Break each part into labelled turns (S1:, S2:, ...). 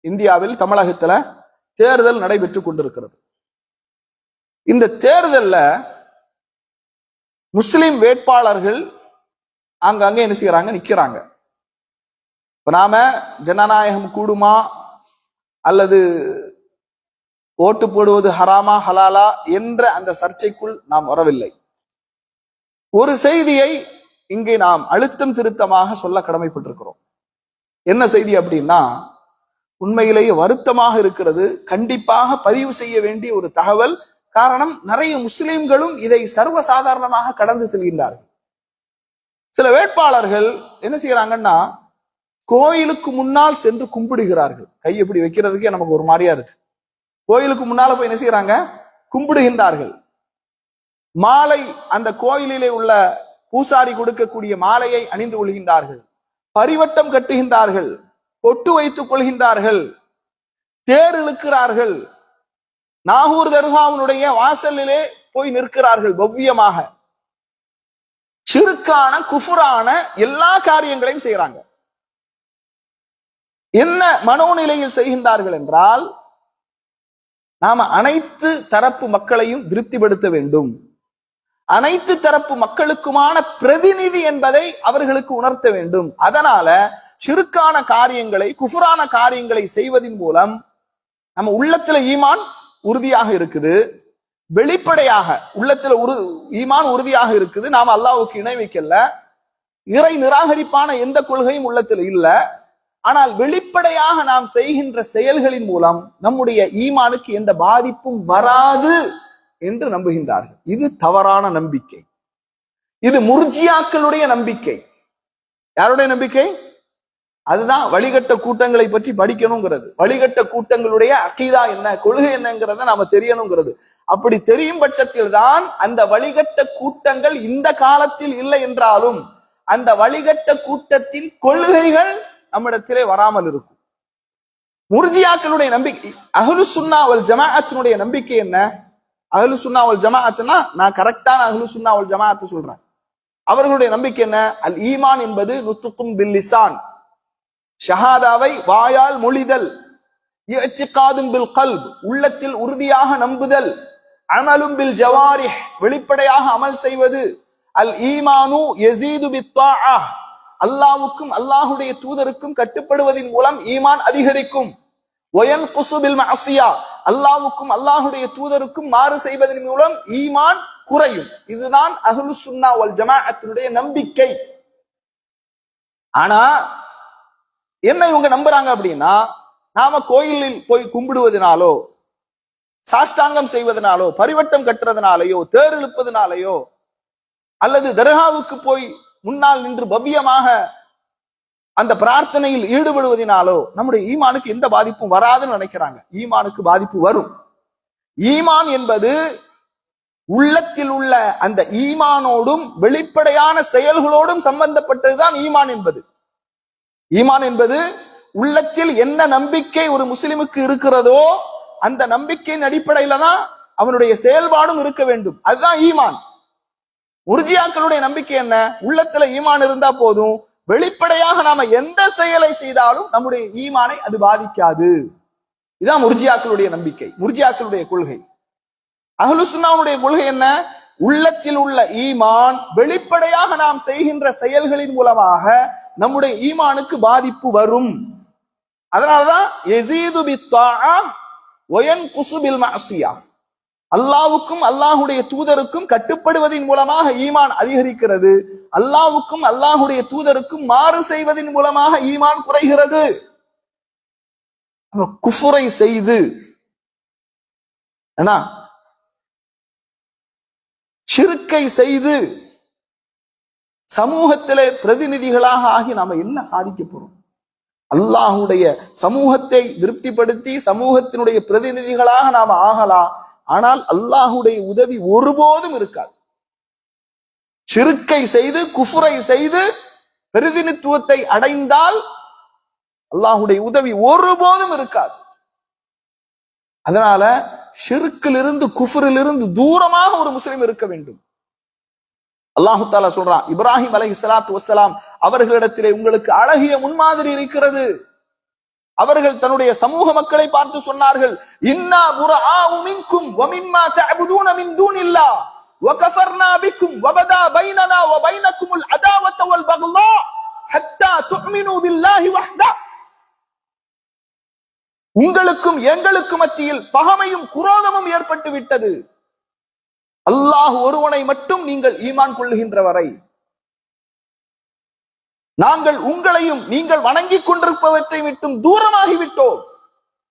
S1: இந்தியாவில் தமிழகத்துல தேர்தல் நடைபெற்றுக் கொண்டிருக்கிறது. இந்த தேர்தல்ல முஸ்லிம் வேட்பாளர்கள் அங்க என்ன செய்யறாங்க, நிக்கிறாங்க. இப்ப நாம ஜனநாயகம் கூடுமா அல்லது ஓட்டு போடுவது ஹராமா ஹலாலா என்ற அந்த சர்ச்சைக்குள் நாம் வரவில்லை. ஒரு செய்தியை இங்கே நாம் அழுத்தம் திருத்தமாக சொல்ல கடமைப்பட்டிருக்கிறோம். என்ன செய்தி அப்படின்னா, உண்மையிலேயே வருத்தமாக இருக்கிறது, கண்டிப்பாக பதிவு செய்ய வேண்டிய ஒரு தகவல். காரணம், நிறைய முஸ்லிம்களும் இதை சர்வசாதாரணமாக கடந்து செல்கின்றார்கள். சில வேட்பாளர்கள் என்ன செய்யறாங்கன்னா, கோயிலுக்கு முன்னால் சென்று கும்பிடுகிறார்கள். கை எப்படி வைக்கிறதுக்கே நமக்கு ஒரு மாதிரியா இருக்கு. கோயிலுக்கு முன்னால போய் என்ன செய்யறாங்க, கும்பிடுகின்றார்கள். மாலை அந்த கோயிலிலே உள்ள பூசாரி கொடுக்கக்கூடிய மாலையை அணிந்து கொள்கின்றார்கள். பரிவட்டம் கட்டுகின்றார்கள், பொட்டு வைத்துக் கொள்கின்றார்கள், தேர் இழுக்கிறார்கள், நாகூர் தர்காவுடைய வாசலிலே போய் நிற்கிறார்கள் பவ்யமாக. ஷிர்கான குஃபுரான எல்லா காரியங்களையும் செய்யறாங்க. என்ன மனோநிலையில் செய்கின்றார்கள் என்றால், நாம அனைத்து தரப்பு மக்களையும் திருப்திப்படுத்த வேண்டும், அனைத்து தரப்பு மக்களுக்குமான பிரதிநிதி என்பதை அவர்களுக்கு உணர்த்த வேண்டும். அதனால ஷிர்கான காரியங்களை, குஃபுரான காரியங்களை செய்வதன் மூலம் நம்ம உள்ளத்துல ஈமான் உறுதியாக இருக்குது, வெளிப்படையாக உள்ளத்துல ஈமான் உறுதியாக இருக்குது. நாம அல்லாஹ்வுக்கு இணை வைக்கல, இறை நிராகரிப்பான எந்த கொள்கையும் உள்ளத்துல இல்ல. ஆனால் வெளிப்படையாக நாம் செய்கின்ற செயல்களின் மூலம் நம்முடைய ஈமானுக்கு எந்த பாதிப்பும் வராது என்று நம்புகின்றார்கள். இது தவறான நம்பிக்கை. இது முர்ஜியாக்களுடைய நம்பிக்கை. யாருடைய நம்பிக்கை? அதுதான் வழிகட்ட கூட்டங்களை பற்றி படிக்கணுங்கிறது. வழிகட்ட கூட்டங்களுடைய அகீதா என்ன, கொள்கை என்னங்கிறத நாம தெரியணுங்கிறது. அப்படி தெரியும் பட்சத்தில் தான் அந்த வழிகட்ட கூட்டங்கள் இந்த காலத்தில் இல்லை என்றாலும் அந்த வழிகட்ட கூட்டத்தின் கொள்கைகள் நம்மிடத்திலே வராமல் இருக்கும். முர்ஜியாக்களுடைய நம்பிக்கை, அஹ்லு சுன்னா வல் ஜமாஅத்தினுடைய நம்பிக்கை என்ன? அஹ்லு சுன்னா வல் ஜமாஅத்னா, நான் கரெக்டான அஹ்லு சுன்னா வல் ஜமாஅத் சொல்றேன். அவர்களுடைய நம்பிக்கை என்ன? அல் ஈமான் என்பது நுத்துக்கும் பில் லிசான், ஷஹாதாவை வாயால் மொழிதல், இஅ்திகாதும் பில் கல்ப், உள்ளத்தில் உறுதியாக நம்புதல், அமலும் பில் ஜவாரிஹ், வெளிப்படையாக அமல் செய்வது, அல் ஈமானு யஸீது பித்தாஅ, அல்லாஹ்வுக்கும் அல்லாஹ்வுடைய தூதருக்கும் கட்டுப்படுவதன் மூலம் ஈமான் அதிகரிக்கும், வயன்குஸு பில் மஅசியா, அல்லாஹ்வுக்கும் அல்லாஹ்வுடைய தூதருக்கும் மாறு செய்வதன் மூலம் ஈமான் குறையும். இதுதான் அஹ்லு சுன்னா வல் ஜமாஅத்தினுடைய நம்பிக்கை. ஆனா என்ன இவங்க நம்புறாங்க அப்படின்னா, நாம கோயிலில் போய் கும்பிடுவதனாலோ, சாஷ்டாங்கம் செய்வதனாலோ, பரிவட்டம் கட்டுறதுனாலயோ, தேர் இழுப்பதனாலயோ, அல்லது தர்காவுக்கு போய் முன்னால் நின்று பவ்யமாக அந்த பிரார்த்தனையில் ஈடுபடுவதனாலோ நம்முடைய ஈமானுக்கு எந்த பாதிப்பும் வராதுன்னு நினைக்கிறாங்க. ஈமானுக்கு பாதிப்பு வரும். ஈமான் என்பது உள்ளத்தில் உள்ள அந்த ஈமானோடும் வெளிப்படையான செயல்களோடும் சம்பந்தப்பட்டதுதான் ஈமான் என்பது. ஈமான் என்பது உள்ளத்தில் என்ன நம்பிக்கை ஒரு முஸ்லிமுக்கு இருக்கிறதோ அந்த நம்பிக்கையின் அடிப்படையில தான் அவனுடைய செயல்பாடும் இருக்க வேண்டும். அதுதான் ஈமான். முர்ஜியாக்களுடைய நம்பிக்கை என்ன? உள்ளத்துல ஈமான் இருந்தா போதும், வெளிப்படையாக நாம எந்த செயலை செய்தாலும் நம்முடைய ஈமானை அது பாதிக்காது. இதுதான் முர்ஜியாக்களுடைய நம்பிக்கை, முர்ஜியாக்களுடைய கொள்கை. அஹ்லு சுன்னாவுடைய கொள்கை என்ன? உள்ளத்தில் உள்ள ஈமான் வெளிப்படையாக நாம் செய்கின்ற செயல்களின் மூலமாக நம்முடைய ஈமானுக்கு பாதிப்பு வரும். அதனாலதான் யஸீது பித்தாஅ வயன்குஸு பில் மஅசியா, அல்லாஹ்வுக்கும் அல்லாஹ்வுடைய தூதருக்கும் கட்டுப்படுவதன் மூலமாக ஈமான் அதிகரிக்கிறது, அல்லாஹ்வுக்கும் அல்லாஹ்வுடைய தூதருக்கும் மாறு செய்வதன் மூலமாக ஈமான் குறைகிறது. குஃபுரை செய்து ஷிர்கை செய்து சமூகத்திலே பிரதிநிதிகளாக ஆகி நாம என்ன சாதிக்க போறோம்? அல்லாஹ்வுடைய சமூகத்தை திருப்திப்படுத்தி சமூகத்தினுடைய பிரதிநிதிகளாக நாம ஆகலாம். ஆனால் அல்லாஹ்வுடைய உதவி ஒருபோதும் இருக்காது. ஷிர்கை செய்து குஃபுரை செய்து பிரதிநிதித்துவத்தை அடைந்தால் அல்லாஹ்வுடைய உதவி ஒருபோதும் இருக்காது. அதனால ஷிர்கிலிருந்து குஃபுரிலிருந்து தூரமாக ஒரு முஸ்லிம் இருக்க வேண்டும். அல்லாஹு தஆலா சொல்றான், இப்ராஹிம் அலைஹிஸ்ஸலாத்து வஸ்ஸலாம் அவர்களிடத்திலே உங்களுக்கு அழகிய முன்மாதிரி இருக்கிறது. அவர்கள் தன்னுடைய சமூக மக்களை பார்த்து சொன்னார்கள், இன்னா புராஉ மின்கும் வ மிம்மா தஅபுதூன மின் தூனில்லாஹ் வ கஃபர்னா பிக்கும் வ பதா பைனனா வ பைனகுமுல் அதாவத வல் பக்லா ஹத்தா துஅமினு பில்லாஹி வஹ்தா. உங்களுக்கும் எங்களுக்கு மத்தியில் பகைமையும் குரோதமும் ஏற்பட்டு விட்டது, அல்லாஹ் ஒருவனை மட்டும் நீங்கள் ஈமான் கொள்ளுகின்ற வரை நாங்கள் உங்களையும் நீங்கள் வணங்கிக் கொண்டிருப்பவற்றை விட்டும் தூரமாகிவிட்டோம்.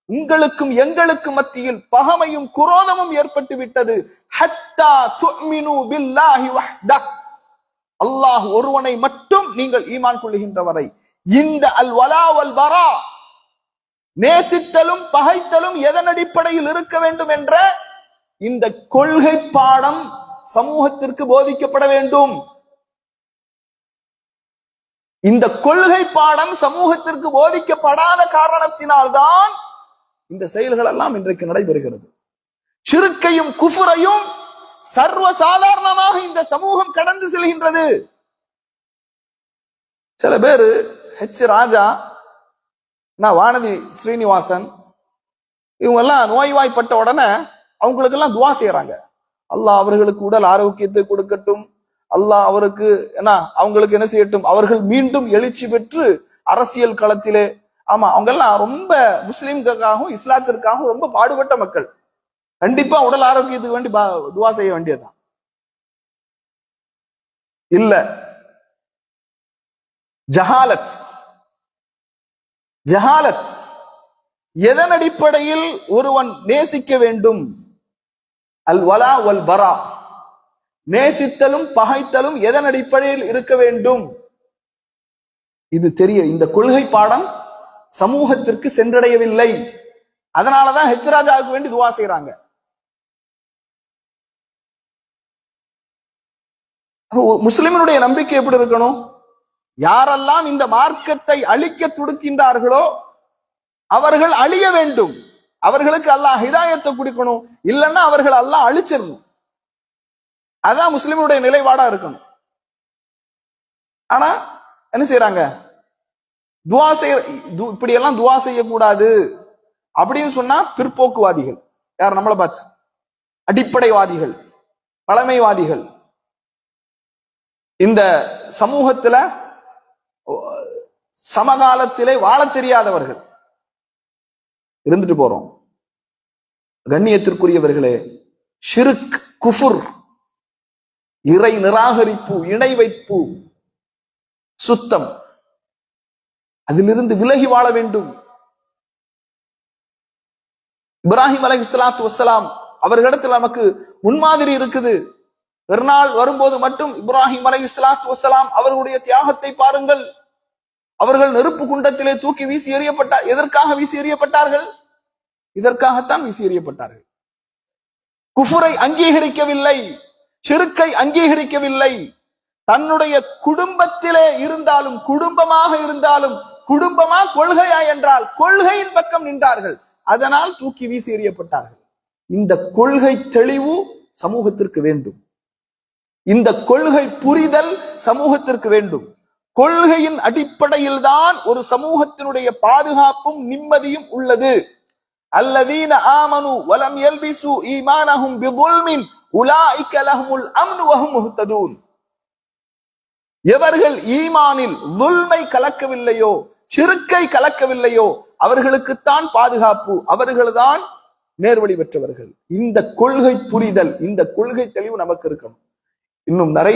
S1: உங்களுக்கும் எங்களுக்கும் மத்தியில் பகைமையும் குரோதமும் ஏற்பட்டு விட்டது. ஹத்தா துஅமினு பில்லாஹி வஹ்தா, அல்லாஹ் ஒருவனை மட்டும் நீங்கள் ஈமான் கொள்ளுகின்ற வரை. இந்த அல் வலா வல் பரா, நேசித்தலும் பகைத்தலும் எதன் அடிப்படையில் இருக்க வேண்டும் என்ற இந்த கொள்கை பாடம் சமூகத்திற்கு போதிக்கப்பட வேண்டும். இந்த கொள்கை பாடம் சமூகத்திற்கு போதிக்கப்படாத காரணத்தினால்தான் இந்த செயல்கள் எல்லாம் இன்றைக்கு நடைபெறுகிறது. ஷிர்க்கையும் குஃப்ரையும் சர்வ சாதாரணமாக இந்த சமூகம் கடந்து செல்கின்றது. சில பேரு ஹெச் ராஜா, வானதி ஸ்ரீனிவாசன், இவங்க எல்லாம் நோய்வாய்ப்பட்ட உடனே அவங்களுக்கு எல்லாம் துவா செய்யறாங்க. அல்லாஹ் அவர்களுக்கு உடல் ஆரோக்கியத்தை கொடுக்கட்டும், அல்லாஹ் அவருக்கு அவங்களுக்கு என்ன செய்யட்டும், அவர்கள் மீண்டும் எழுச்சி பெற்று அரசியல் களத்திலே. ஆமா, அவங்க எல்லாம் ரொம்ப முஸ்லிம்களுக்காகவும் இஸ்லாத்திற்காகவும் ரொம்ப பாடுபட்ட மக்கள். கண்டிப்பா உடல் ஆரோக்கியத்துக்கு வேண்டி துவா செய்ய வேண்டியதுதான். இல்ல, ஜஹாலத் ஜஹாலத் எதன் அடிப்படையில் ஒருவன் நேசிக்க வேண்டும்? அல் வலா வல் பரா, நேசித்தலும் பகைத்தலும் எதன் அடிப்படையில் இருக்க வேண்டும்? இது இந்த கொள்கை பாடம் சமூகத்திற்கு சென்றடையவில்லை. அதனாலதான் ஹெச் ராஜாவுக்கு வேண்டி துவா செய்யறாங்க. முஸ்லிம்களுடைய நம்பிக்கை எப்படி இருக்கணும்? யாரெல்லாம் இந்த மார்க்கத்தை அழிக்க துடுக்கின்றார்களோ அவர்கள் அழிய வேண்டும். அவர்களுக்கு அல்லாஹ் ஹிதாயத்தை கொடுக்கணும், இல்லைன்னா அவர்கள் அல்லாஹ் அழிச்சிடணும். அதான் முஸ்லிம்களுடைய நிலைப்பாடா இருக்கணும். ஆனா என்ன செய்யறாங்க? துவா செய்ய, இப்படி எல்லாம் துவா செய்யக்கூடாது அப்படின்னு சொன்னா பிற்போக்குவாதிகள். யார்? நம்மளை பார்த்து அடிப்படைவாதிகள், பழமைவாதிகள், இந்த சமூகத்துல சமகாலத்திலே வாழ தெரியாதவர்கள் இருந்துட்டு போறோம். கண்ணியத்திற்குரியவர்களே, ஷிர்க், குஃபுர், இறை நிராகரிப்பு, இணை வைப்பு, சுத்தம், அதிலிருந்து விலகி வாழ வேண்டும். இப்ராஹிம் அலைஹிஸ்ஸலாத்து வஸ்ஸலாம் அவர்களிடத்தில் நமக்கு முன்மாதிரி இருக்குது. பெருநாள் வரும்போது மட்டும் இப்ராஹிம் அலைஹிஸ்ஸலாத்து வஸ்ஸலாம் அவர்களுடைய தியாகத்தை பாருங்கள். அவர்கள் நெருப்பு குண்டத்திலே தூக்கி வீசி எறியப்பட்டார். எதற்காக வீசி எறியப்பட்டார்கள்? இதற்காகத்தான் வீசி எறியப்பட்டார்கள். குஃபுரை அங்கீகரிக்கவில்லை, ஷிர்க்கை அங்கீகரிக்கவில்லை. தன்னுடைய குடும்பத்திலே இருந்தாலும், குடும்பமாக இருந்தாலும், குடும்பமா கொள்கையா என்றால் கொள்கையின் பக்கம் நின்றார்கள். அதனால் தூக்கி வீசி எறியப்பட்டார்கள். இந்த கொள்கை தெளிவு சமூகத்திற்கு வேண்டும். இந்த கொள்கை புரிதல் சமூகத்திற்கு வேண்டும். கொள்கையின் அடிப்படையில் தான் ஒரு சமூகத்தினுடைய பாதுகாப்பும் நிம்மதியும் உள்ளது. அல்லதீன ஆமனு வலம் யல்பிசு ஈமானஹும் பிதுல்மின் உலாயிக லஹுமுல் அம்னு வஹும் முஹ்ததூன். எவர்கள் ஈமானில் துல்மை கலக்கவில்லையோ, ஷிர்க்கை கலக்கவில்லையோ, அவர்களுக்குத்தான் பாதுகாப்பு, அவர்கள்தான் நேர்வழி பெற்றவர்கள். இந்த கொள்கை புரிதல், இந்த கொள்கை தெளிவு நமக்கு இருக்கணும். இன்னும் நிறைய